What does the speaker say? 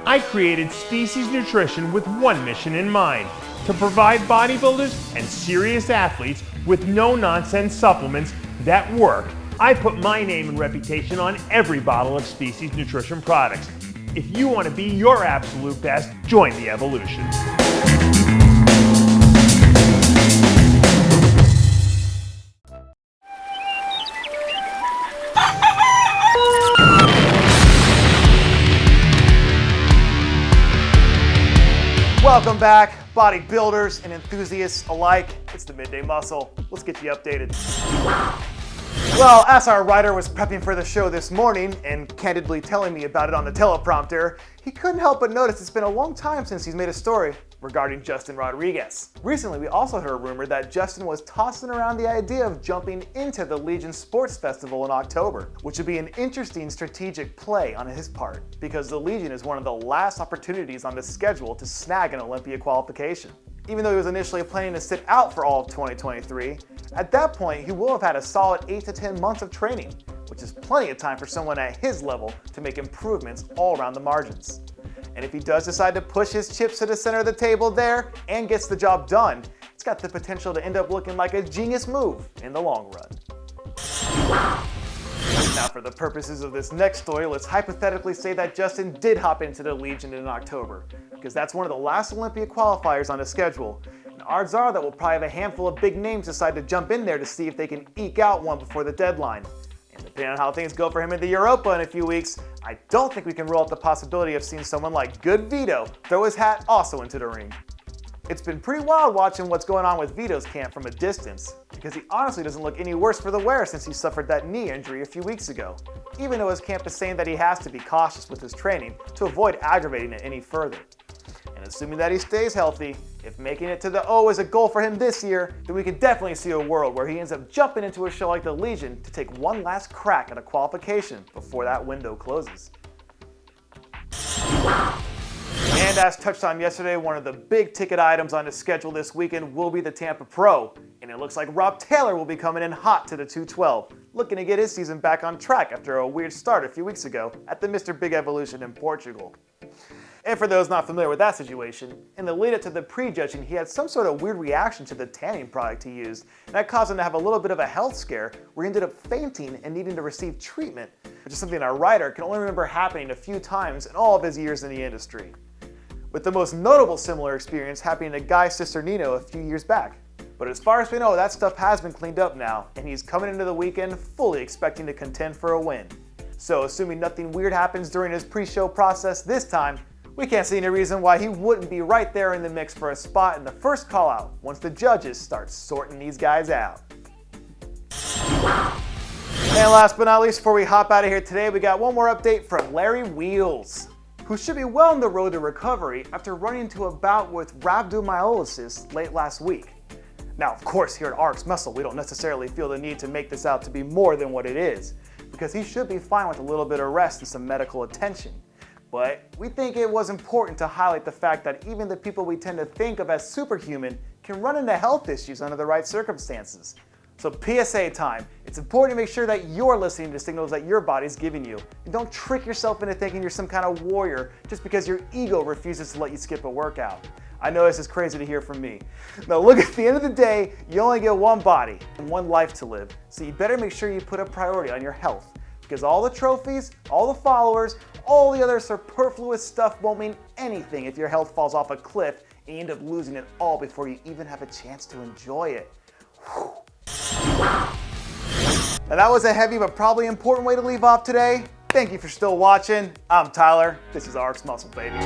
I created Species Nutrition with one mission in mind: to provide bodybuilders and serious athletes with no-nonsense supplements that work. I put my name and reputation on every bottle of Species Nutrition products. If you want to be your absolute best, join the evolution. Welcome back, bodybuilders and enthusiasts alike. It's the Midday Muscle. Let's get you updated. Well, as our writer was prepping for the show this morning and candidly telling me about it on the teleprompter, he couldn't help but notice it's been a long time since he's made a story regarding Justin Rodriguez. Recently, we also heard a rumor that Justin was tossing around the idea of jumping into the Legion Sports Festival in October, which would be an interesting strategic play on his part, because the Legion is one of the last opportunities on the schedule to snag an Olympia qualification. Even though he was initially planning to sit out for all of 2023, at that point he will have had a solid 8 to 10 months of training, which is plenty of time for someone at his level to make improvements all around the margins. And if he does decide to push his chips to the center of the table there and gets the job done, it's got the potential to end up looking like a genius move in the long run. Now, for the purposes of this next story, let's hypothetically say that Justin did hop into the Legion in October, because that's one of the last Olympia qualifiers on the schedule. And odds are that we'll probably have a handful of big names decide to jump in there to see if they can eke out one before the deadline. And depending on how things go for him in the Europa in a few weeks, I don't think we can rule out the possibility of seeing someone like GoodVito throw his hat also into the ring. It's been pretty wild watching what's going on with Vito's camp from a distance, because he honestly doesn't look any worse for the wear since he suffered that knee injury a few weeks ago, even though his camp is saying that he has to be cautious with his training to avoid aggravating it any further. And assuming that he stays healthy, if making it to the O is a goal for him this year, then we could definitely see a world where he ends up jumping into a show like the Legion to take one last crack at a qualification before that window closes. And as touched on yesterday, one of the big ticket items on the schedule this weekend will be the Tampa Pro. And it looks like Rob Taylor will be coming in hot to the 212, looking to get his season back on track after a weird start a few weeks ago at the Mr. Big Evolution in Portugal. And for those not familiar with that situation, in the lead up to the prejudging, he had some sort of weird reaction to the tanning product he used, and that caused him to have a little bit of a health scare where he ended up fainting and needing to receive treatment, which is something our writer can only remember happening a few times in all of his years in the industry, with the most notable similar experience happening to Guy Cisternino a few years back. But as far as we know, that stuff has been cleaned up now, and he's coming into the weekend fully expecting to contend for a win. So assuming nothing weird happens during his pre-show process this time, we can't see any reason why he wouldn't be right there in the mix for a spot in the first call-out once the judges start sorting these guys out. And last but not least, before we hop out of here today, we got one more update from Larry Wheels, who should be well on the road to recovery after running into a bout with rhabdomyolysis late last week. Now, of course, here at RX Muscle, we don't necessarily feel the need to make this out to be more than what it is, because he should be fine with a little bit of rest and some medical attention. But we think it was important to highlight the fact that even the people we tend to think of as superhuman can run into health issues under the right circumstances. So PSA time. It's important to make sure that you're listening to signals that your body's giving you. And don't trick yourself into thinking you're some kind of warrior just because your ego refuses to let you skip a workout. I know this is crazy to hear from me. Now look, at the end of the day, you only get one body and one life to live. So you better make sure you put a priority on your health. Because all the trophies, all the followers, all the other superfluous stuff won't mean anything if your health falls off a cliff and you end up losing it all before you even have a chance to enjoy it. Whew. Now that was a heavy but probably important way to leave off today. Thank you for still watching. I'm Tyler. This is RX Muscle, baby.